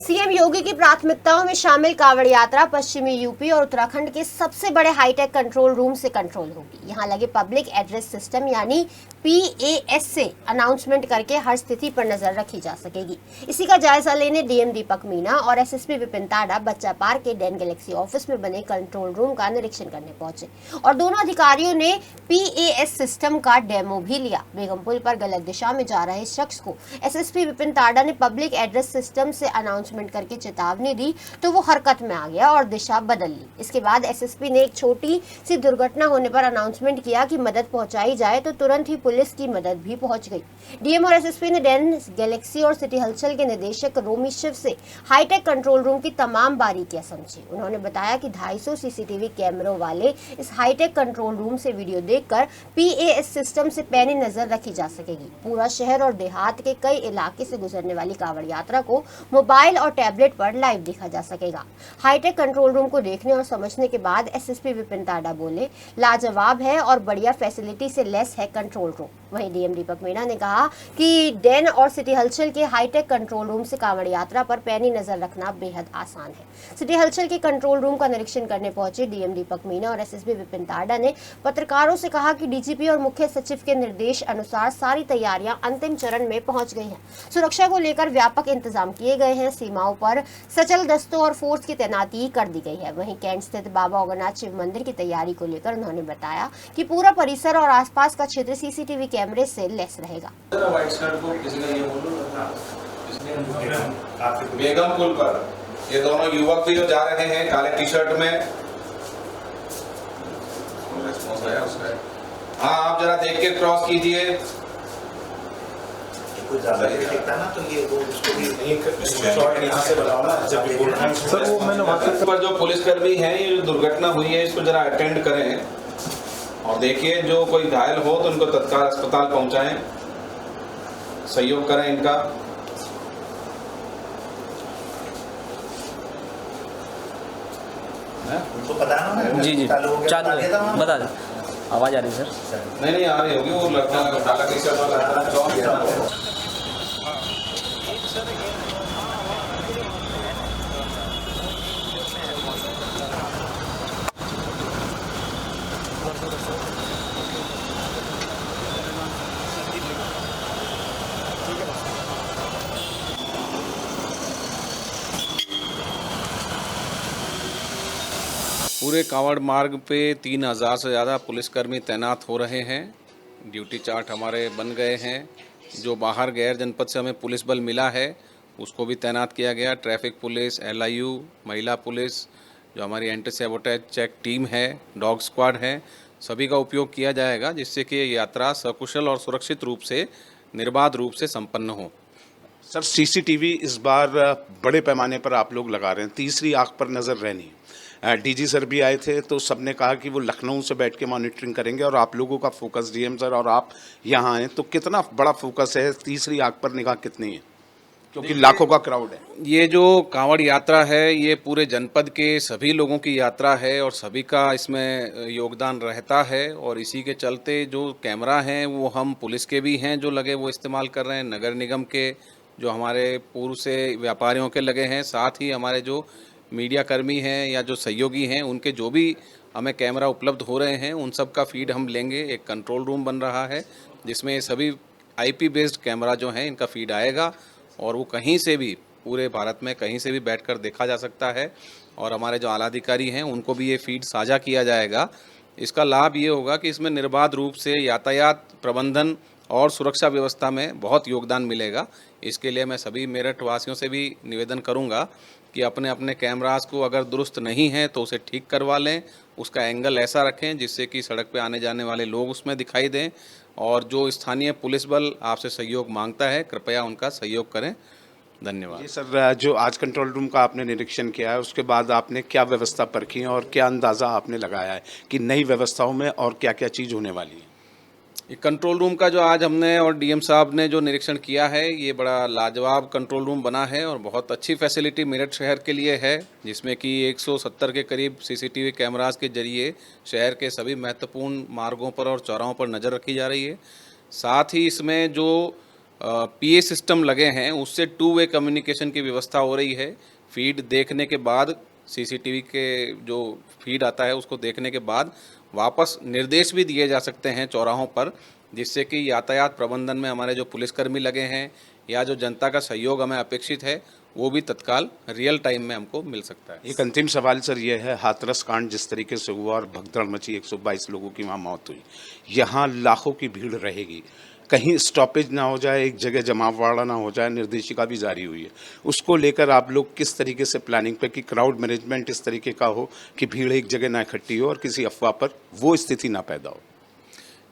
CM योगी की प्राथमिकताओं में शामिल कांवड़ यात्रा पश्चिमी यूपी और उत्तराखंड के सबसे बड़े हाईटेक कंट्रोल रूम से कंट्रोल होगी। यहां लगे पब्लिक एड्रेस सिस्टम यानी पीएएस से अनाउंसमेंट करके हर स्थिति पर नजर रखी जा सकेगी। इसी का जायजा लेने डीएम दीपक मीना और एसएसपी विपिन ताड़ा बच्चा पार्क के डेन गैलेक्सी ऑफिस में बने कंट्रोल रूम का निरीक्षण करने पहुंचे और दोनों अधिकारियों ने पीएएस सिस्टम का डेमो भी लिया। बेगम पुल पर गलत दिशा में जा रहे शख्स को एसएसपी विपिन ताड़ा ने पब्लिक एड्रेस सिस्टम से अनाउंसमेंट करके चेतावनी दी तो वो हरकत में आ गया और दिशा बदल ली। इसके बाद एसएसपी ने एक छोटी सी दुर्घटना होने पर अनाउंसमेंट किया कि मदद पहुंचाई जाए तो तुरंत ही पुलिस की मदद भी पहुंच गई। डीएम और एसएसपी ने डेन गैलेक्सी और सिटी हलचल के निदेशक रोमी शिव से हाईटेक कंट्रोल रूम की तमाम बारीकियां समझी। उन्होंने बताया कि 250 सीसीटीवी कैमरों वाले इस हाईटेक कंट्रोल रूम से वीडियो देखकर पीएएस सिस्टम से पैनी नजर रखी जा सकेगी। पूरा शहर और देहात के कई इलाके से गुजरने वाली कांवड़ यात्रा को मोबाइल और टैबलेट पर लाइव देखा जा सकेगा। हाईटेक कंट्रोल रूम को देखने और समझने के बाद एसएसपी विपिन ताड़ा बोले, लाजवाब है और बढ़िया फैसिलिटी से लेस है कंट्रोल रूम। वहीं डीएम दीपक मीना ने कहा कि डेन और सिटी हलचल के हाईटेक कंट्रोल रूम से कांवड़ यात्रा पर पैनी नजर रखना बेहद आसान है। सिटी हलचल के कंट्रोल रूम का निरीक्षण करने पहुंचे डीएम दीपक मीना और एसएसपी विपिन ताड़ा ने पत्रकारों से कहा कि डीजीपी और मुख्य सचिव के निर्देश अनुसार सारी तैयारियां अंतिम चरण में पहुंच गई हैं। सुरक्षा को लेकर व्यापक इंतजाम किए गए हैं। सीमाओं पर सचल दस्तों और फोर्स की तैनाती कर दी गई है। वहीं कैंट स्थित बाबा ओगनाथ शिव मंदिर की तैयारी को लेकर उन्होंने बताया कि पूरा परिसर और आसपास का क्षेत्र सीसीटीवी कैमरे से लैस रहेगा। बेगम पुल पर ये दोनों युवक भी जो जा रहे हैं काले टी शर्ट में, हाँ आप जरा देख के क्रॉस कीजिए। सर वो मैंने पर जो पुलिसकर्मी हैं ये जो दुर्घटना हुई है इसको जरा अटेंड करें और देखिए जो कोई घायल हो तो उनको तत्काल अस्पताल पहुंचाएं, सहयोग करें इनका। तो पता ना जी चालू बता दें। आवाज आ रही है सर? नहीं आ रही होगी, वो लड़का काला टी शर्ट वाला पूरे कांवड़ मार्ग पे 3000 से ज़्यादा पुलिसकर्मी तैनात हो रहे हैं। ड्यूटी चार्ट हमारे बन गए हैं। जो बाहर गैर जनपद से हमें पुलिस बल मिला है उसको भी तैनात किया गया। ट्रैफिक पुलिस, एलआईयू, महिला पुलिस, जो हमारी एंटी सैबोटेज चेक टीम है, डॉग स्क्वाड है, सभी का उपयोग किया जाएगा जिससे कि ये यात्रा सकुशल और सुरक्षित रूप से, निर्बाध रूप से संपन्न हो। सर सीसीटीवी इस बार बड़े पैमाने पर आप लोग लगा रहे हैं, तीसरी आंख पर नज़र रहनी। डीजी सर भी आए थे तो सबने कहा कि वो लखनऊ से बैठ के मॉनिटरिंग करेंगे और आप लोगों का फोकस, डीएम सर और आप यहाँ आए तो कितना बड़ा फोकस है, तीसरी आंख पर निगाह कितनी है, क्योंकि लाखों का क्राउड है। ये जो कांवड़ यात्रा है ये पूरे जनपद के सभी लोगों की यात्रा है और सभी का इसमें योगदान रहता है और इसी के चलते जो कैमरा हैं वो हम पुलिस के भी हैं जो लगे वो इस्तेमाल कर रहे हैं, नगर निगम के जो हमारे पूर्व से व्यापारियों के लगे हैं, साथ ही हमारे जो मीडिया कर्मी हैं या जो सहयोगी हैं उनके जो भी हमें कैमरा उपलब्ध हो रहे हैं उन सब का फीड हम लेंगे। एक कंट्रोल रूम बन रहा है जिसमें सभी आईपी बेस्ड कैमरा जो हैं इनका फीड आएगा और वो कहीं से भी, पूरे भारत में कहीं से भी बैठकर देखा जा सकता है और हमारे जो आला अधिकारी हैं उनको भी ये फीड साझा किया जाएगा। इसका लाभ ये होगा कि इसमें निर्बाध रूप से यातायात प्रबंधन और सुरक्षा व्यवस्था में बहुत योगदान मिलेगा। इसके लिए मैं सभी मेरठ वासियों से भी निवेदन करूंगा कि अपने अपने कैमरास को अगर दुरुस्त नहीं है तो उसे ठीक करवा लें, उसका एंगल ऐसा रखें जिससे कि सड़क पे आने जाने वाले लोग उसमें दिखाई दें और जो स्थानीय पुलिस बल आपसे सहयोग मांगता है कृपया उनका सहयोग करें। धन्यवाद। जी सर, जो आज कंट्रोल रूम का आपने निरीक्षण किया है उसके बाद आपने क्या व्यवस्था परखी है और क्या अंदाज़ा आपने लगाया है कि नई व्यवस्थाओं में और क्या क्या चीज़ होने वाली है? ये कंट्रोल रूम का जो आज हमने और डीएम साहब ने जो निरीक्षण किया है ये बड़ा लाजवाब कंट्रोल रूम बना है और बहुत अच्छी फैसिलिटी मेरठ शहर के लिए है, जिसमें कि 170 के करीब सीसीटीवी कैमरास के जरिए शहर के सभी महत्वपूर्ण मार्गों पर और चौराहों पर नज़र रखी जा रही है। साथ ही इसमें जो पीए सिस्टम लगे हैं उससे 2 वे कम्युनिकेशन की व्यवस्था हो रही है। फीड देखने के बाद सीसीटीवी के जो फीड आता है उसको देखने के बाद वापस निर्देश भी दिए जा सकते हैं चौराहों पर, जिससे कि यातायात प्रबंधन में हमारे जो पुलिसकर्मी लगे हैं या जो जनता का सहयोग हमें अपेक्षित है वो भी तत्काल रियल टाइम में हमको मिल सकता है। एक अंतिम सवाल सर ये है, हाथरस कांड जिस तरीके से हुआ और भगदड़ मची, 122 लोगों की वहाँ मौत हुई, यहाँ लाखों की भीड़ रहेगी, कहीं स्टॉपेज ना हो जाए, एक जगह जमावड़ा ना हो जाए, निर्देशिका भी जारी हुई है, उसको लेकर आप लोग किस तरीके से प्लानिंग पे कि क्राउड मैनेजमेंट इस तरीके का हो कि भीड़ एक जगह ना इकट्ठी हो और किसी अफवाह पर वो स्थिति ना पैदा हो?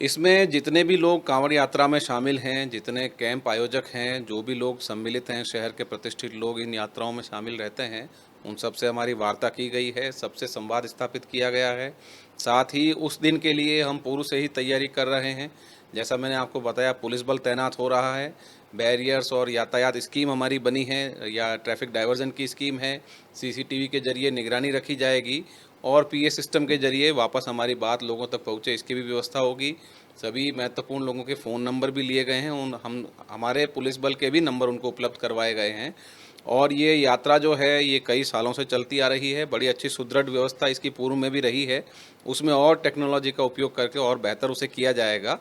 इसमें जितने भी लोग कांवड़ यात्रा में शामिल हैं, जितने कैंप आयोजक हैं, जो भी लोग सम्मिलित हैं, शहर के प्रतिष्ठित लोग इन यात्राओं में शामिल रहते हैं, उन सबसे हमारी वार्ता की गई है, सबसे संवाद स्थापित किया गया है। साथ ही उस दिन के लिए हम पूर्व से ही तैयारी कर रहे हैं। जैसा मैंने आपको बताया, पुलिस बल तैनात हो रहा है, बैरियर्स और यातायात स्कीम हमारी बनी है या ट्रैफिक डाइवर्जन की स्कीम है, सीसीटीवी के जरिए निगरानी रखी जाएगी और पीए सिस्टम के जरिए वापस हमारी बात लोगों तक पहुँचे इसकी भी व्यवस्था होगी। सभी महत्वपूर्ण लोगों के फ़ोन नंबर भी लिए गए हैं, उन हमारे पुलिस बल के भी नंबर उनको उपलब्ध करवाए गए हैं और ये यात्रा जो है ये कई सालों से चलती आ रही है। बड़ी अच्छी सुदृढ़ व्यवस्था इसकी पूर्व में भी रही है, उसमें और टेक्नोलॉजी का उपयोग करके और बेहतर उसे किया जाएगा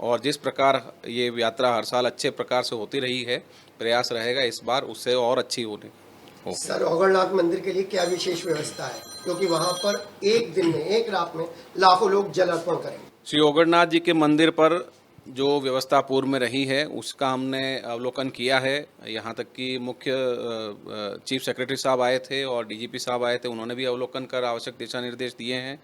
और जिस प्रकार ये यात्रा हर साल अच्छे प्रकार से होती रही है, प्रयास रहेगा इस बार उससे और अच्छी होने। सर, ओगड़नाथ मंदिर के लिए क्या विशेष व्यवस्था है, क्योंकि वहाँ पर एक दिन में, एक रात में लाखों लोग जल अर्पण करेंगे? श्री ओगड़नाथ जी के मंदिर पर जो व्यवस्था पूर्व में रही है उसका हमने अवलोकन किया है। यहाँ तक कि मुख्य चीफ सेक्रेटरी साहब आए थे और डीजीपी साहब आए थे, उन्होंने भी अवलोकन कर आवश्यक दिशा निर्देश दिए हैं।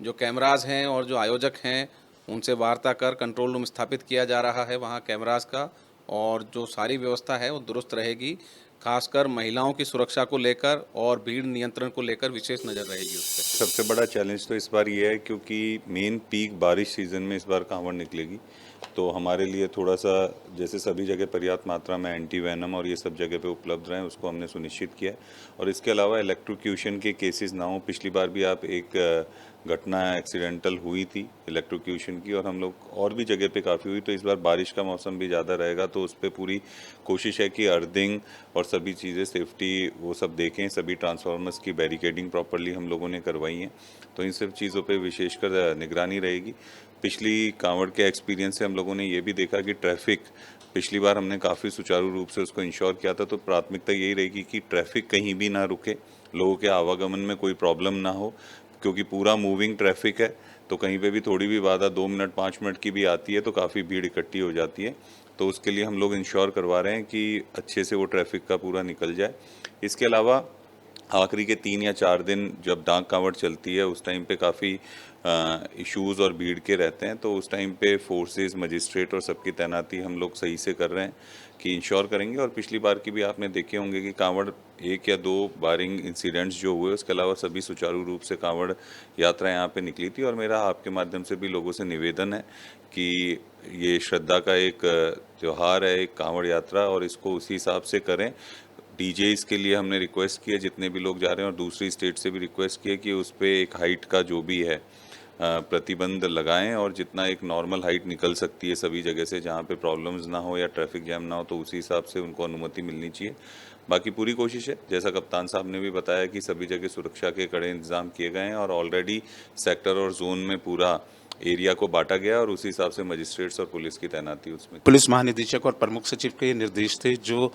जो कैमराज हैं और जो आयोजक हैं उनसे वार्ता कर कंट्रोल रूम स्थापित किया जा रहा है वहाँ कैमराज का, और जो सारी व्यवस्था है वो दुरुस्त रहेगी। खासकर महिलाओं की सुरक्षा को लेकर और भीड़ नियंत्रण को लेकर विशेष नज़र रहेगी उस पर। सबसे बड़ा चैलेंज तो इस बार ये है क्योंकि मेन पीक बारिश सीज़न में इस बार कांवड़ निकलेगी, तो हमारे लिए थोड़ा सा जैसे सभी जगह पर्याप्त मात्रा में एंटी वैनम और ये सब जगह पे उपलब्ध रहें उसको हमने सुनिश्चित किया है। और इसके अलावा इलेक्ट्रोक्यूशन के केसेस ना हो। पिछली बार भी आप एक घटना एक्सीडेंटल हुई थी इलेक्ट्रोक्यूशन की और हम लोग और भी जगह पे काफ़ी हुई, तो इस बार बारिश का मौसम भी ज़्यादा रहेगा तो उस पर पूरी कोशिश है कि अर्थिंग और सभी चीज़ें सेफ्टी वो सब देखें। सभी ट्रांसफार्मर्स की बैरिकेडिंग प्रॉपरली हम लोगों ने करवाई है, तो इन सब चीज़ों पे विशेषकर निगरानी रहेगी। पिछली कांवड़ के एक्सपीरियंस से हम लोगों ने ये भी देखा कि ट्रैफिक पिछली बार हमने काफ़ी सुचारू रूप से उसको इंश्योर किया था, तो प्राथमिकता यही रहेगी कि ट्रैफिक कहीं भी ना रुके, लोगों के आवागमन में कोई प्रॉब्लम ना हो, क्योंकि पूरा मूविंग ट्रैफिक है तो कहीं पे भी थोड़ी भी बाधा 2 मिनट 5 मिनट की भी आती है तो काफ़ी भीड़ इकट्ठी हो जाती है। तो उसके लिए हम लोग इंश्योर करवा रहे हैं कि अच्छे से वो ट्रैफिक का पूरा निकल जाए। इसके अलावा आखिरी के 3 या 4 दिन जब डाक कांवड़ चलती है उस टाइम पे काफ़ी इश्यूज़ और भीड़ के रहते हैं, तो उस टाइम पे फोर्सेस, मजिस्ट्रेट और सबकी तैनाती हम लोग सही से कर रहे हैं कि इंश्योर करेंगे। और पिछली बार की भी आपने देखे होंगे कि कांवड़ 1 या 2 बारिंग इंसिडेंट्स जो हुए उसके अलावा सभी सुचारू रूप से कांवड़ यात्रा यहाँ पे निकली थी। और मेरा आपके माध्यम से भी लोगों से निवेदन है कि ये श्रद्धा का एक त्यौहार है, एक कांवड़ यात्रा, और इसको उसी हिसाब से करें। डीजेस के लिए हमने रिक्वेस्ट किया जितने भी लोग जा रहे हैं, और दूसरी स्टेट से भी रिक्वेस्ट किया कि उस पर एक हाइट का जो भी है प्रतिबंध लगाएं और जितना एक नॉर्मल हाइट निकल सकती है सभी जगह से जहां पे प्रॉब्लम्स ना हो या ट्रैफिक जैम ना हो, तो उसी हिसाब से उनको अनुमति मिलनी चाहिए। बाकी पूरी कोशिश है, जैसा कप्तान साहब ने भी बताया कि सभी जगह सुरक्षा के कड़े इंतजाम किए गए हैं और ऑलरेडी सेक्टर और जोन में पूरा एरिया को बांटा गया और उसी हिसाब से मजिस्ट्रेट्स और पुलिस की तैनाती उसमें। पुलिस महानिदेशक और प्रमुख सचिव के ये निर्देश थे जो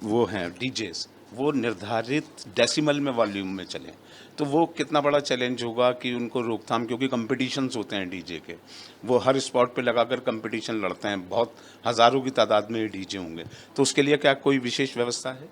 वो हैं डीजेस, वो निर्धारित डेसिमल में वॉल्यूम में चलें, तो वो कितना बड़ा चैलेंज होगा कि उनको रोकथाम, क्योंकि कंपटीशंस होते हैं डीजे के, वो हर स्पॉट पे लगाकर कंपटीशन लड़ते हैं, बहुत हज़ारों की तादाद में डीजे होंगे, तो उसके लिए क्या कोई विशेष व्यवस्था है?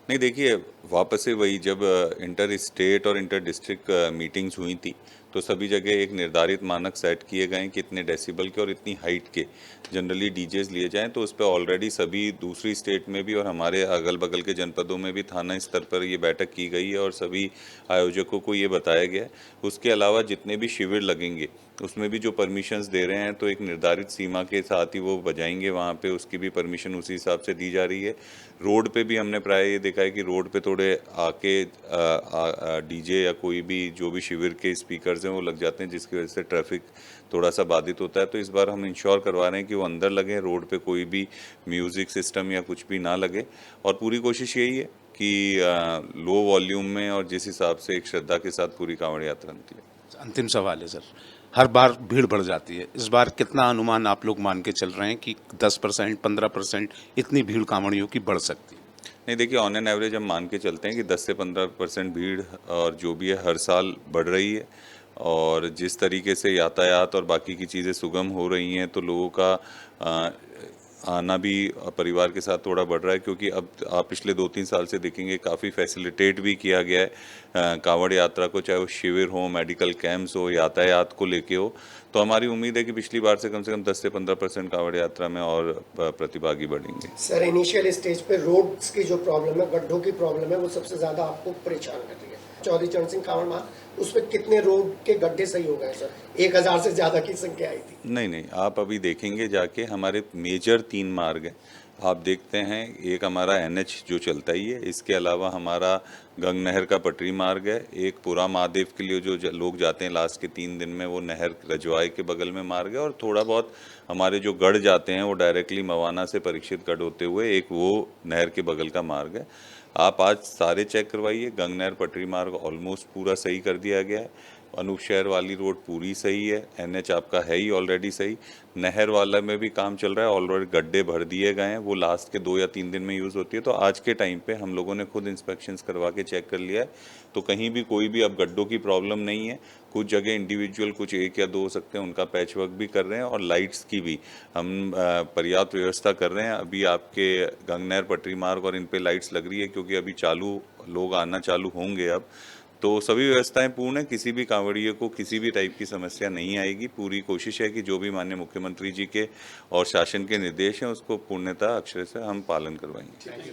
नहीं, देखिए वापस से वही, जब इंटर स्टेट और इंटर डिस्ट्रिक्ट मीटिंग्स हुई थी तो सभी जगह एक निर्धारित मानक सेट किए गए कि इतने डेसिबल के और इतनी हाइट के जनरली डीजेस लिए जाएं, तो उस पर ऑलरेडी सभी दूसरी स्टेट में भी और हमारे अगल बगल के जनपदों में भी थाना स्तर पर ये बैठक की गई है और सभी आयोजकों को ये बताया गया है। उसके अलावा जितने भी शिविर लगेंगे उसमें भी जो परमिशंस दे रहे हैं तो एक निर्धारित सीमा के साथ ही वो बजाएंगे वहाँ पे, उसकी भी परमिशन उसी हिसाब से दी जा रही है। रोड पे भी हमने प्राय ये देखा है कि रोड पे थोड़े आके डीजे या कोई भी जो भी शिविर के स्पीकर्स हैं वो लग जाते हैं, जिसकी वजह से ट्रैफिक थोड़ा सा बाधित होता है। तो इस बार हम इंश्योर करवा रहे हैं कि वो अंदर लगे, रोड पे कोई भी म्यूज़िक सिस्टम या कुछ भी ना लगे, और पूरी कोशिश यही है कि लो वॉल्यूम में और जिस हिसाब से एक श्रद्धा के साथ पूरी कांवड़ यात्रा निकले। अंतिम सवाल है सर, हर बार भीड़ बढ़ जाती है, इस बार कितना अनुमान आप लोग मान के चल रहे हैं कि 10%, 15% इतनी भीड़ कांवड़ियों की बढ़ सकती है? नहीं, देखिए, ऑन एन एवरेज हम मान के चलते हैं कि 10 से 15% भीड़ और जो भी है हर साल बढ़ रही है, और जिस तरीके से यातायात और बाकी की चीज़ें सुगम हो रही हैं तो लोगों का आना भी परिवार के साथ थोड़ा बढ़ रहा है, क्योंकि अब आप पिछले 2-3 साल से देखेंगे काफ़ी फैसिलिटेट भी किया गया है कांवड़ यात्रा को, चाहे वो शिविर हो, मेडिकल कैंप्स हो, यातायात को लेके हो। तो हमारी उम्मीद है कि पिछली बार से कम 10 से 15% कांवड़ यात्रा में और प्रतिभागी बढ़ेंगे। सर, इनिशियल स्टेज पे रोड्स की जो प्रॉब्लम है, गड्ढों की प्रॉब्लम है, वो सबसे ज़्यादा आपको परेशान कर रही है। चौधरी चरण सिंह कांवड़ मार्ग, उस पर कितने रोड के गड्ढे सही हो गए सर? 1000 से ज़्यादा की संख्या आई थी। नहीं, आप अभी देखेंगे जाके, हमारे मेजर 3 मार्ग हैं। आप देखते हैं, एक हमारा NH जो चलता ही है, इसके अलावा हमारा गंग नहर का पटरी मार्ग है, एक पुरा महादेव के लिए जो लोग जाते हैं लास्ट के 3 दिन में, वो नहर रजवाए के बगल में मार्ग है, और थोड़ा बहुत हमारे जो गढ़ जाते हैं वो डायरेक्टली मवाना से परीक्षित गढ़ होते हुए एक वो नहर के बगल का मार्ग है। आप आज सारे चेक करवाइए, गंग नहर पटरी मार्ग ऑलमोस्ट पूरा सही कर दिया गया है, अनूप शहर वाली रोड पूरी सही है, NH आपका है ही ऑलरेडी सही, नहर वाला में भी काम चल रहा है, ऑलरेडी गड्ढे भर दिए गए हैं, वो लास्ट के 2 या 3 दिन में यूज़ होती है। तो आज के टाइम पे हम लोगों ने खुद इंस्पेक्शंस करवा के चेक कर लिया है, तो कहीं भी कोई भी अब गड्ढों की प्रॉब्लम नहीं है। कुछ जगह इंडिविजुअल कुछ 1 या 2 हो सकते हैं, उनका पैच वर्क भी कर रहे हैं, और लाइट्स की भी हम पर्याप्त व्यवस्था कर रहे हैं। अभी आपके गंग नहर पटरी मार्ग और इन पे लाइट्स लग रही है, क्योंकि अभी चालू लोग आना चालू होंगे अब, तो सभी व्यवस्थाएं पूर्ण है, किसी भी कांवड़िए को किसी भी टाइप की समस्या नहीं आएगी। पूरी कोशिश है कि जो भी माननीय मुख्यमंत्री जी के और शासन के निर्देश हैं उसको पूर्णतः अक्षर से हम पालन करवाएंगे।